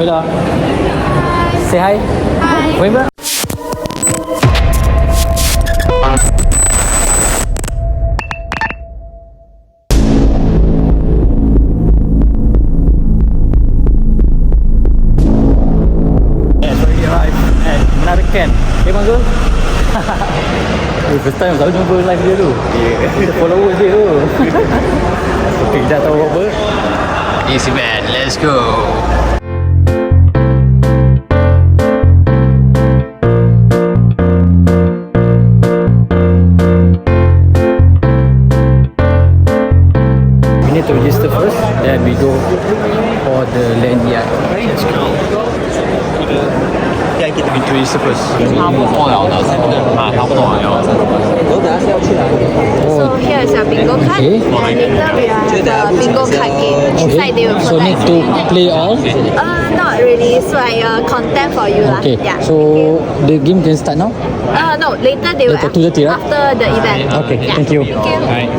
Wila. Say hi. Hi. Wait, mbak. Ken, okay Bang Zul? First time baru jumpa live dia tu. Kita followers dia tu. Okay, tak tahu apa. Easy man, let's go. We need to register first, then we go for the lanyard. Let's go. 现在给你们注意是不是？差不多了的，是不是？差不多了。So here is your bingo card. Okay. And later we have the bingo card game. Inside they will put So like need to play all. not really. So like content for you lah. Okay. Yeah. So the game can start now. No, later they will Later, 2:30, right? after the event. Okay. Yeah. Thank you. Thank you. Alright.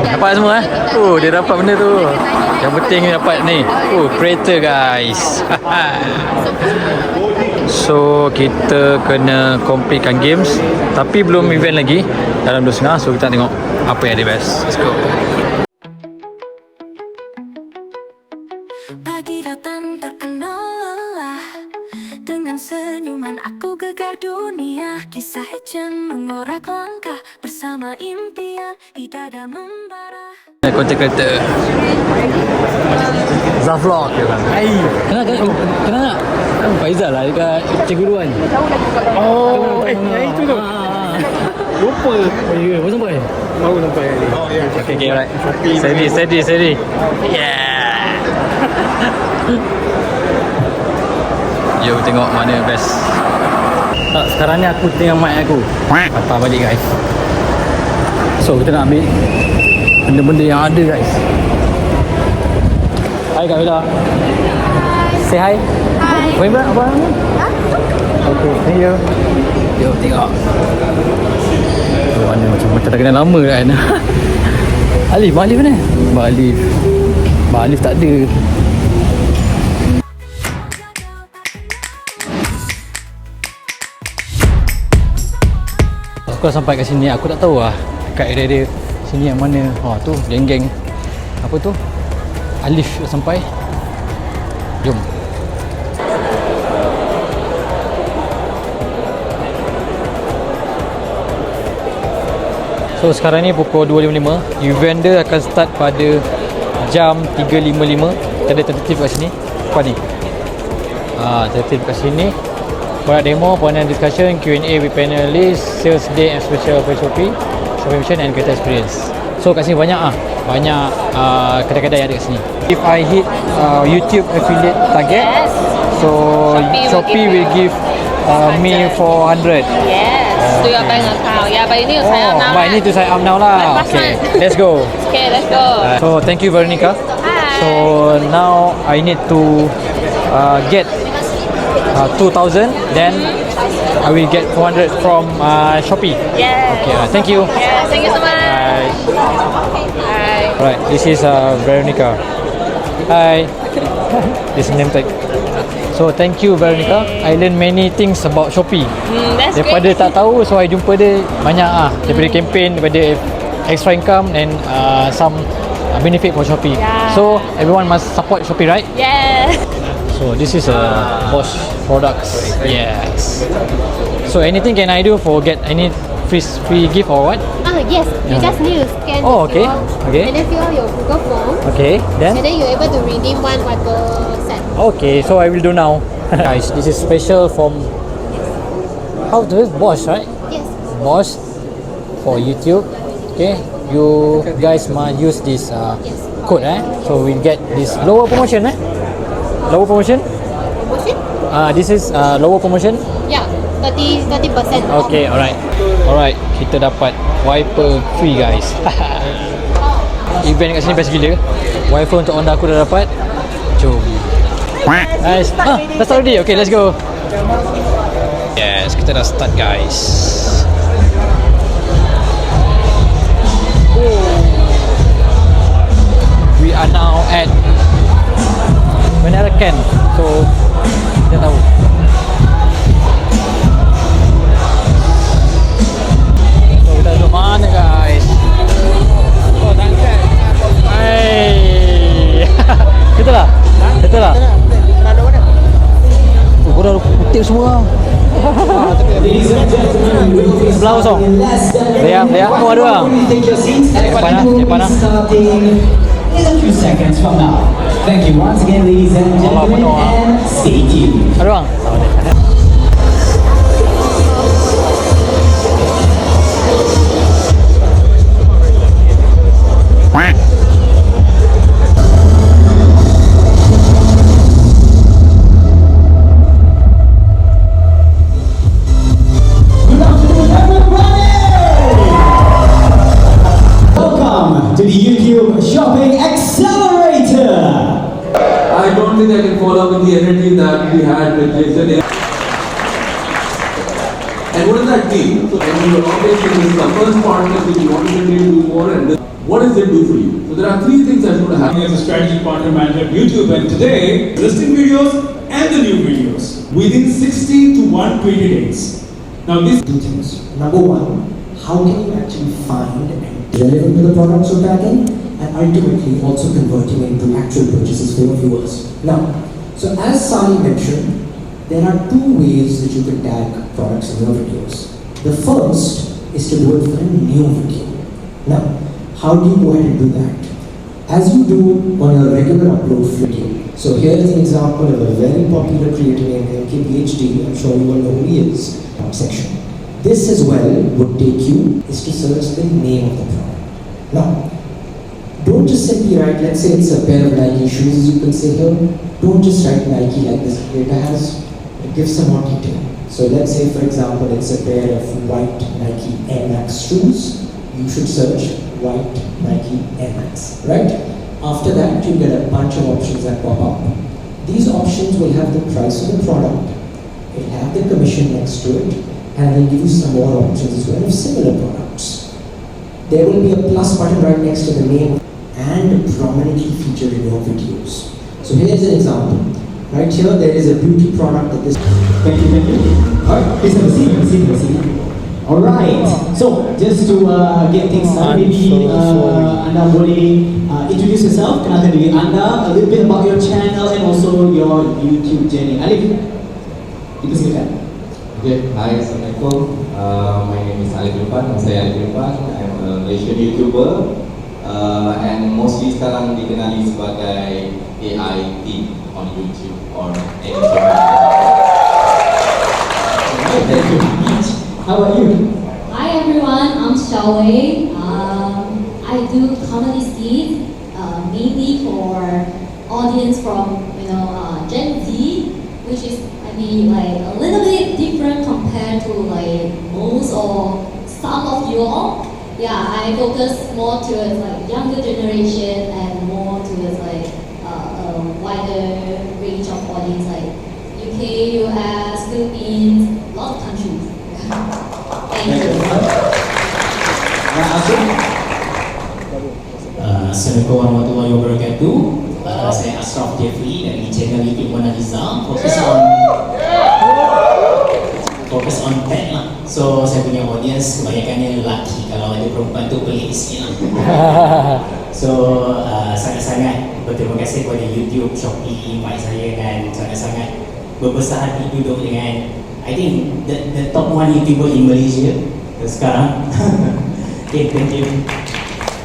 Dapat semua dia dapat benda tu. Yang penting dapat ni. Creator guys. So kita kena completekan games, tapi belum event lagi, dalam 2.5. So kita tengok apa yang ada best. Let's go. Pagi datang terkenal lelah, dengan senyuman aku gegar dunia. Kisah Chen mengorak langkah bersama impian di dada membara. Content creator Zaflog dia kan. Kena nak Faizal lah dekat Cikgu Luan. Oh, itu tu. Lupa. Baru sampai? Baru sampai. Okay, alright. Steady. Yeah. Jom tengok mana best. Tak, sekarang ni aku tengok mic aku. Patah balik guys. So kita nak ambil benda-benda yang ada guys. Hai Kak Wila. Say hi. Hi. Wait, mbak, apa nama? Okay, thank you. Jom tengok. Mana macam tak kenal lama kan. Alif mana? Mbak Alif tak ada. Aku dah sampai kat sini, aku tak tahu lah kat area sini yang mana. Tu geng-geng apa tu, Alif dah sampai. Jom. So sekarang ni pukul 2.55. Event dia akan start pada jam 3.55. Kita ada tentatif kat sini. Apa ni? Tentatif kat sini. Product demo, panel discussion, Q&A with panelists, sales day and special for Shopee, shopping mission and creator experience. So kat sini banyak kedai-kedai yang ada kat sini. If I hit YouTube affiliate target, so Shopee will give me 400. Yes, to your bank account. Yeah, but you need to sign up now. But I need to sign up now lah. Okay, let's go. Okay, let's go. So thank you Veronica. Hi. So now I need to get 2,000, then I will get 400 from Shopee. Yes. Okay, thank you. Yes, thank you so much. Bye. Bye. Alright, this is Veronica. Hi. This is name tag. So thank you Veronica. I learn many things about Shopee. That's Daripada great. tak tahu, so I jumpa dia banyak daripada campaign, daripada extra income and some benefit for Shopee. Yeah. So everyone must support Shopee, right? Yes. So this is Bosch products. Yes. So anything can I do for get any free gift or what? Yes, you just need to scan Oh, the okay. QR Okay. and then fill out your Google form, Okay, then. and then you're able to redeem one wiper set. Okay, so I will do now. Guys, this is special from how to Bosch, right? Yes. Bosch for YouTube. Okay, you guys must use this code, so we get this lower promotion, lower promotion. Promotion? This is lower promotion. Yeah, 30% off. Okay, alright, kita dapat wiper free guys. Event kat sini best gila. Wiper untuk Honda aku dah dapat. Jom. Nice. Dah start already. Okay, let's go. Yes, kita dah start guys. We are now at mana second. So kita tahu. So kita duduk mana guys? Oh tangkap. Hai. Betul lah. Betul lah. Oh, dah kutip semua. Sebelah kosong. Lihat. Oh, ada orang. Cek panah. In a few seconds from now. Thank you once again, ladies and gentlemen, and stay tuned. Ada orang. Welcome to the YouTube Shopping Accelerator. I don't think I can follow up with the energy that we had with yesterday. And what does that mean? So, and you obviously this is the first partnership which you wanted to do more, and what does it do for you? So there are three things that should happen. As a strategy partner manager at YouTube, and today listing videos and the new videos within 60 to 120 days. Now this Two things. Number one, how can you actually find and relevant to the products you're tagging, and ultimately also converting into actual purchases for your viewers. Now, so as Sani mentioned, there are two ways that you can tag products in your videos. The first is to do it for a new video. Now, how do you go ahead and do that? As you do on your regular upload video. So here is an example of a very popular creator named MKPHD. I'm sure you all know who he is. Section. This as well would take you is to search the name of the product. Now, don't just simply write, let's say it's a pair of Nike shoes, as you can say here. Don't just write Nike like this creator has. It gives some more detail. So let's say, for example, it's a pair of white Nike Air Max shoes. You should search white Nike Air Max, right? After that, you get a bunch of options that pop up. These options will have the price of the product, it'll have the commission next to it, and they'll give you some more options as well of similar products. There will be a plus button right next to the name and prominently featured in your videos. So here's an example. Right here, there is a beauty product that this. Thank you. Alright, please have a seat. Alright, so just to get things started, maybe Anda boleh introduce yourself, kenalkan diri Anda, a little bit about your channel and also your YouTube journey. Alif, dipersilakan. Okay, hi, Assalamualaikum. My name is Alif Irfan. Saya Alif Irfan. I'm a Malaysian YouTuber, and mostly sekarang dikenali sebagai AI Team on YouTube or any channel. Alright, thank you. How about you? Hi everyone, I'm Xiaowei. I do comedy skits mainly for audience from Gen Z, which is like a little bit different compared to like most or some of you all. Yeah, I focus more towards like younger generation and more towards like a wider range of audience like UK, US, Philippines, lots of countries. Thank you. Assalamualaikum warahmatullahi wabarakatuh. Saya Ashraf Jeffrey dari channel YouTube Mona Lisa. Fokus on pet lah. So saya punya audience kebanyakannya lelaki. Kalau ada perempuan tu pelik sikit lah. So sangat-sangat berterima kasih kepada YouTube, Shopee invite saya dan sangat-sangat berbesar hati duduk dengan I think the top one YouTuber in Malaysia sekarang. Okay, thank you.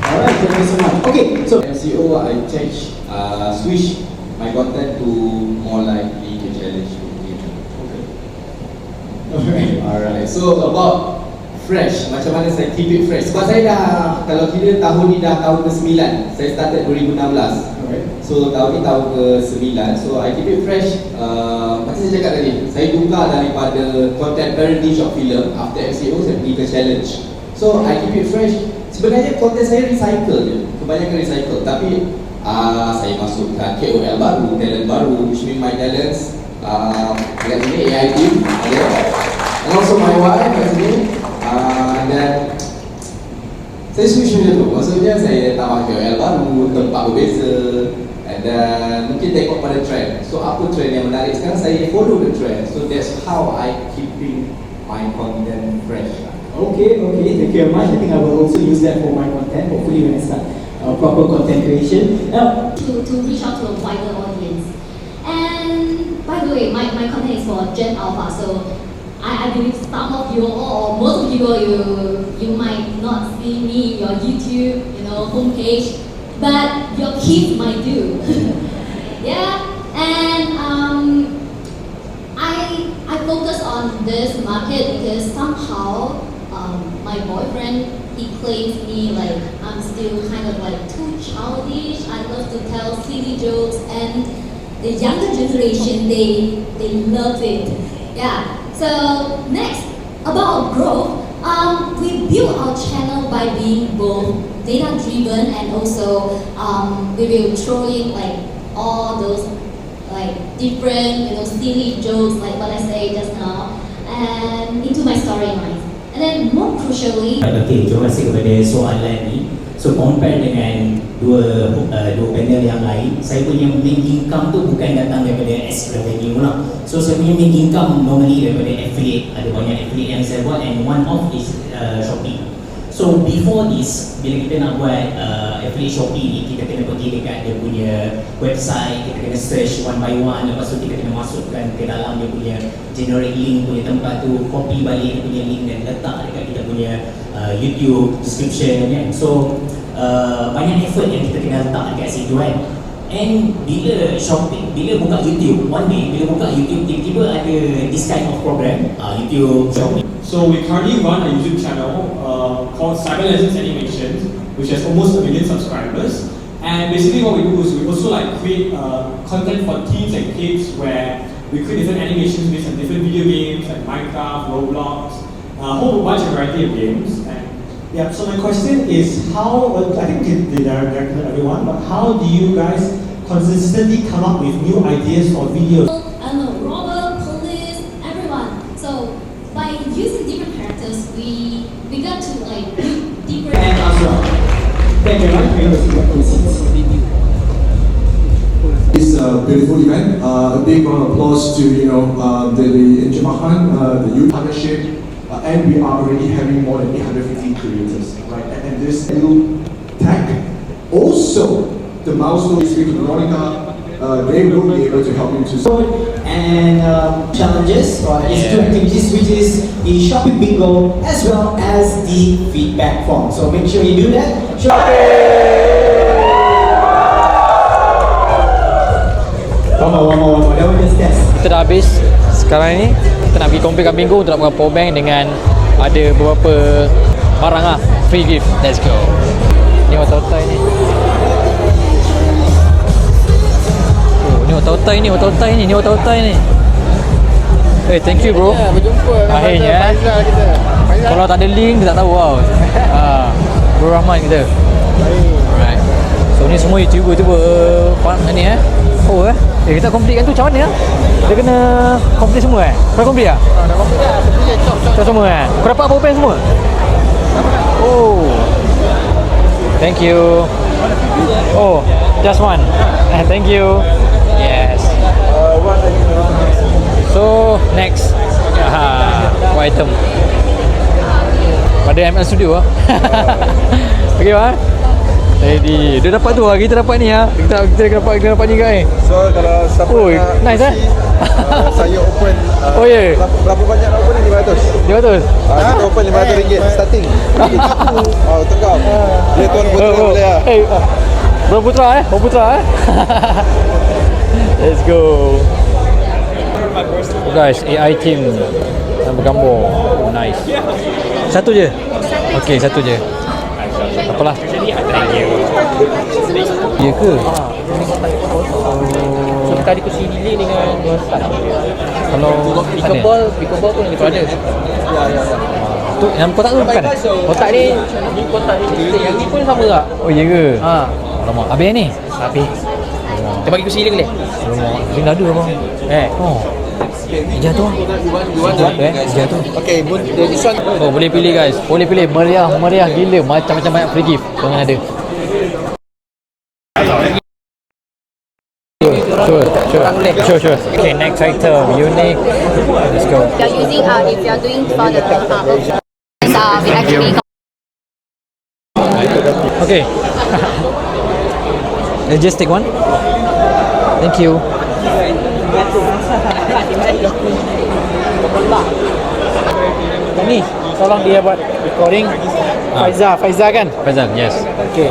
Alright, thank you so much. Okay, so SEO, I change, switch my content to more like the challenge. Okay. Alright. So about fresh, macam mana saya keep it fresh? Sebab saya dah, kalau kira tahun ni dah tahun ke-9, saya started 2016. Alright. So tahun ni tahun ke-9. So I keep it fresh. Macam saya cakap tadi, saya tukar daripada content parody short film after SEO saya pergi ke challenge. So I keep it fresh. Sebenarnya konten saya recycle je, kebanyakan recycle. Tapi saya masukkan KOL baru, talent baru, which means my talents dekat sini AI team ada, and also my wife kat sini, dan saya switch macam tu. Maksudnya saya tambah KOL baru, tempat berbeza, and Dan mungkin tengok pada trend. So apa trend yang menarik sekarang, saya follow the trend. So that's how I keeping my content fresh. Okay, thank you very much. I think I will also use that for my content, hopefully when I start proper content creation. To reach out to a wider audience. And by the way, my content is for Gen Alpha, so I believe some of you or most of you might not see me in your YouTube, homepage, but your kids might do. Yeah, and I focus on this market because somehow my boyfriend, he claims me like I'm still kind of like too childish. I love to tell silly jokes, and the younger generation they love it. Yeah. So next, about growth, we build our channel by being both data driven and also we will throw in like all those like different silly jokes like what I say just now and into my storylines. And then more crucially, okay, terima kasih kepada soalan ni. So compare dengan dua panel yang lain, saya punya main income tu bukan datang daripada ads revenue lah. So saya punya main income normally daripada affiliate. Ada banyak affiliate yang saya buat and one of is Shopee. So before this, bila kita nak buat affiliate Shopee ni, kita kena pergi dekat dia punya website, kita kena search one by one, lepas tu kita kena masukkan ke dalam dia punya generate link punya tempat tu, copy balik dia punya link dan letak dekat kita punya YouTube description kan. So banyak effort yang kita kena letak dekat situ kan. And bila shopping, bila buka YouTube, one day bila buka YouTube tiba-tiba ada this kind of program, YouTube Shopping. So we currently run a YouTube channel called Cyber Legends Animations, which has almost 1 million subscribers. And basically what we do is we also like create content for teens and kids where we create different animations based on different video games like Minecraft, Roblox, a whole bunch of variety of games. And yeah, so my question is how, I think the director to everyone, but how do you guys consistently come up with new ideas for videos? I don't know, robber, police, everyone. So by using different characters, we got to like build deeper. And Azra, thank you very much. This beautiful event, a big round of applause to the Injemahan, the youth partnership, and we are already having more than 850 creators, right? And this new tech, also the milestone is with Monica, they will be able to help you to. And challenges or two activities, which is the shopping bingo as well as the feedback form. So make sure you do that. One more. That was just test. Kita dah habis. Sekarang ni kita nak pergi compare bingo untuk nak buka power bank dengan ada beberapa barang lah, free gift. Let's go. Ni otai ni. Ni otai ni. Hey, thank you bro. Berjumpa. Akhirnya kalau tak ada link kita tak tahu tau. Bro Rahman kita. Alright. So ni semua YouTuber ni kita complete kan tu macam mana ya? Dia kena complete semua Kau complete tak? Dah complete dah. Cop semua Kau dapat power bank semua? Oh. Thank you. Oh, just one. Thank you. Yes. So next what item? Pada ML Studio Okay bang. Ready. Dia dapat tu lah. Kita dapat ni lah. Kita dapat ni guys. So kalau siapa nak nice saya open berapa banyak nak open ni? 500. 500? Kita open RM500 starting. Oh untuk kau. Dia tuan putera boleh lah. Tuan Putra Let's go. Guys, AI team yang bergambar. Oh nice. Satu je? Okay, satu je. Apalah. Thank you. Ya ke? So tadi aku delay dengan kalau pickleball pun kita ada. Ya. Tu yang kotak tu bukan? Kotak ni yang ni pun sama tak? Oh ya ke? Alamak, habis ni? Habis. Kita bagi kursi lagi. Alamak, dia dah ada abang. Oh. Hijau tu. Hijau tu. Okay, this one. Oh, boleh pilih guys. Boleh pilih meriah gila, macam-macam banyak free gift. Jangan ada. Sure. Okay, next item, unique. Let's go. You're using if you're doing for the we actually Okay. Let's just take one. Thank you. Ni, tolong dia buat recording. Faizal kan? Faizal, yes. Okay.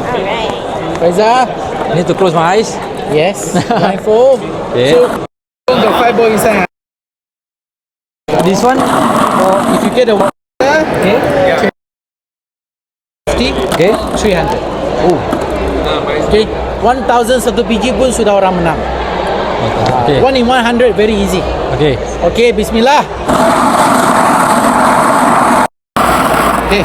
Faizal, Need to close my eyes. yes. Blindfold. Okay. So, the 5 ball inside. This one. If you get the water, okay. 50, Okay. 300. Oh. Okay. 1,000 satu biji pun sudah orang menang. Okay. 1 in 100, very easy. Okay. Okay, bismillah. Okay.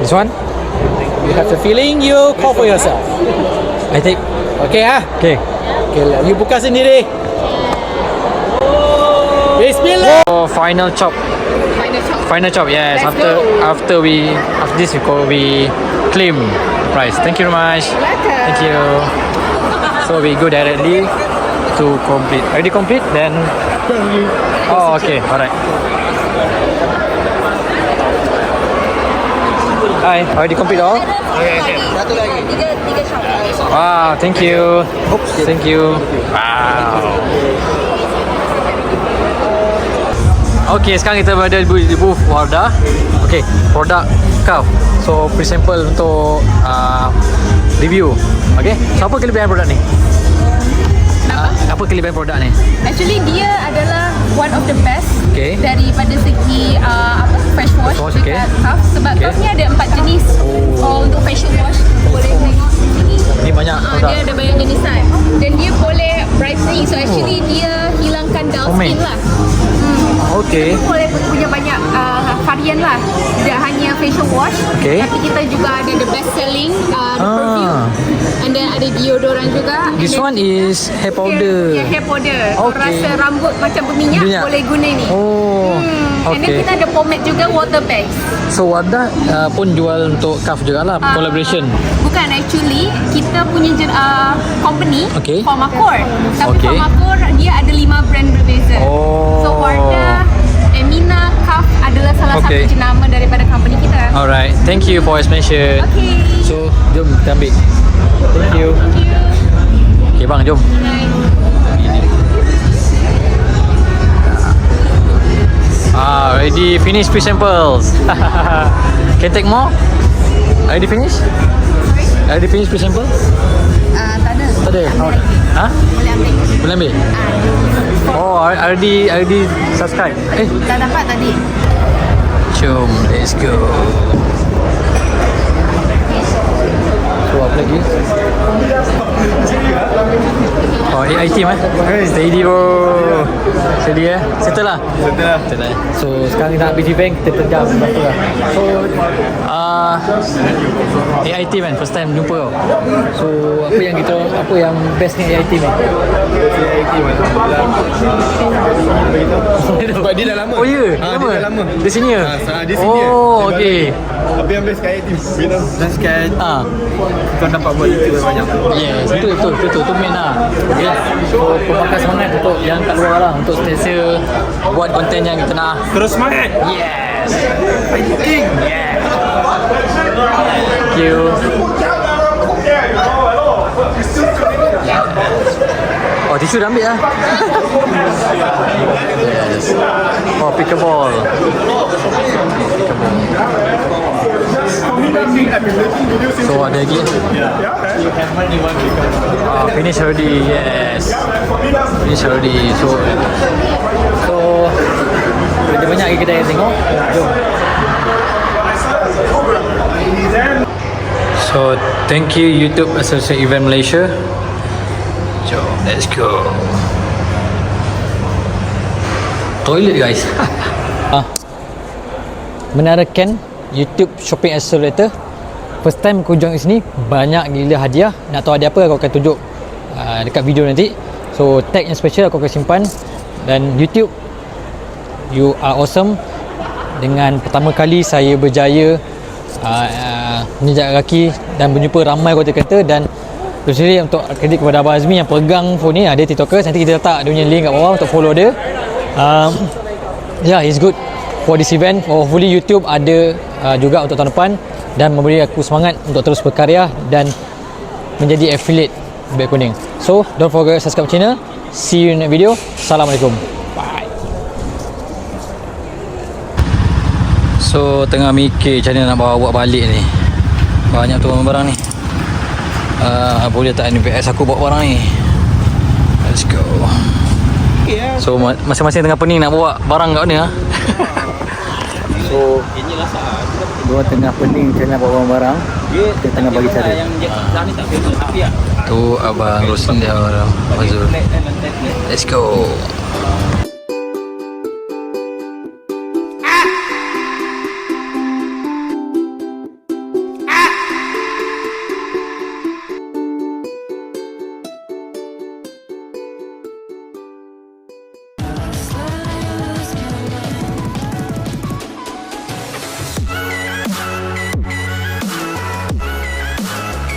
This one. You have the feeling, you call for yourself. I take. Okay ah. Okay. Okay, you buka sendiri. Bismillah. Oh, final chop. Final chop. Yes. Let's after this we claim prize. Thank you very much. Thank you. So we go directly to complete. Already complete? Then. Oh, okay. Alright. Hi. Already complete all? Satu lagi. Tiga shop. Wow. Thank you. Thank you. Wow. Okay, sekarang kita berada di booth Wardah. Okay, produk Cuff. So, pre-sample untuk review. Okay, so apa kelebihan produk ni? Apa kelebihan produk ni? Actually dia adalah one of the best Okay. daripada segi fresh wash Wash, okay. dekat Cuff sebab Okay. Cuff ni ada 4 jenis. Untuk facial wash boleh tengok sini. Ni banyak produk. Dia ada banyak jenis kan. Dan dia boleh brightening. So actually dia hilangkan dull Homemade. skin lah. Okay. Kita boleh punya banyak varian lah. Tidak hanya facial wash, Okay. tapi kita juga ada the best selling perfume. And then ada deodorant juga. This one is hair powder. Ya, hair powder. Okay. Rasa rambut macam berminyak, Minyak. boleh guna ni. Oh. And then Okay. kita ada pomade juga, water bags. So Wardah pun jual untuk Cuff juga lah, collaboration. Bukan, actually kita punya company Okay. Formacor. Tapi Okay. Formacor dia ada 5 brand berbeza. Oh. So Wardah, Emina, Cuff adalah salah Okay. satu jenama daripada company kita. Alright, thank you for explanation. Okay. So, jom kita ambil. Thank you. Okay bang, jom. Already finish pre-samples. Can take more? Already finish? Already finish pre-sample? Tak ada. Tak ada? Ha? Boleh ambil. Boleh ambil? Oh, already subscribe. Dah dapat tadi. Jom, let's go. So, apa lagi? Oh, AI team steady bro. Steady settle lah. Settle lah. So, sekarang kita nak pergi bank, kita terjam berapa lah. So, AI team kan, first time jumpa kau. So, apa yang best ni AI team ni? AI team sebab dia dah lama. Oh ya? Dia dah lama. Dia senior? Dia senior. Oh, okay. Apa yang best kat AI team? Best kan? Kau dapat buat itu banyak. Yes, betul main lah. Okay. So, pemakai semangat untuk yang kat luar lah, untuk sentiasa buat konten yang kita nak. Terus semangat. Yes. Fighting. Yeah. Thank you. Oh, tisu dah ambil lah. Yes. Oh, pick a ball. So, ada lagi. Finish already. Yes. Finish already. So ada banyak lagi kedai yang tengok. Jom. So, thank you YouTube Associate Event Malaysia. Jom, let's go. Toilet guys. Menara Ken YouTube Shopping Accelerator. First time aku join sini, banyak gila hadiah. Nak tahu hadiah apa, aku akan tunjuk dekat video nanti. So tag yang special aku akan simpan. Dan YouTube, you are awesome. Dengan pertama kali saya berjaya menjejak kaki dan berjumpa ramai content-creator. Dan especially untuk kredit kepada Abang Azmi yang pegang phone ni, dia TikTokers. Nanti kita letak dia punya link kat bawah untuk follow dia. It's good for this event. Hopefully YouTube ada juga untuk tahun depan dan memberi aku semangat untuk terus berkarya dan menjadi affiliate Beg Kuning. So don't forget subscribe channel. See you in the next video. Assalamualaikum. Bye. So tengah mikir macam mana nak bawa balik ni. Banyak tu barang ni. Boleh tak NPS aku bawa barang ni? Let's go. So masing-masing tengah pening nak bawa barang kat ni. So dua tengah pening macam nak bawa barang. Dia tengah bagi cara. Tu Abang Rosin dia Mazul. Let's go.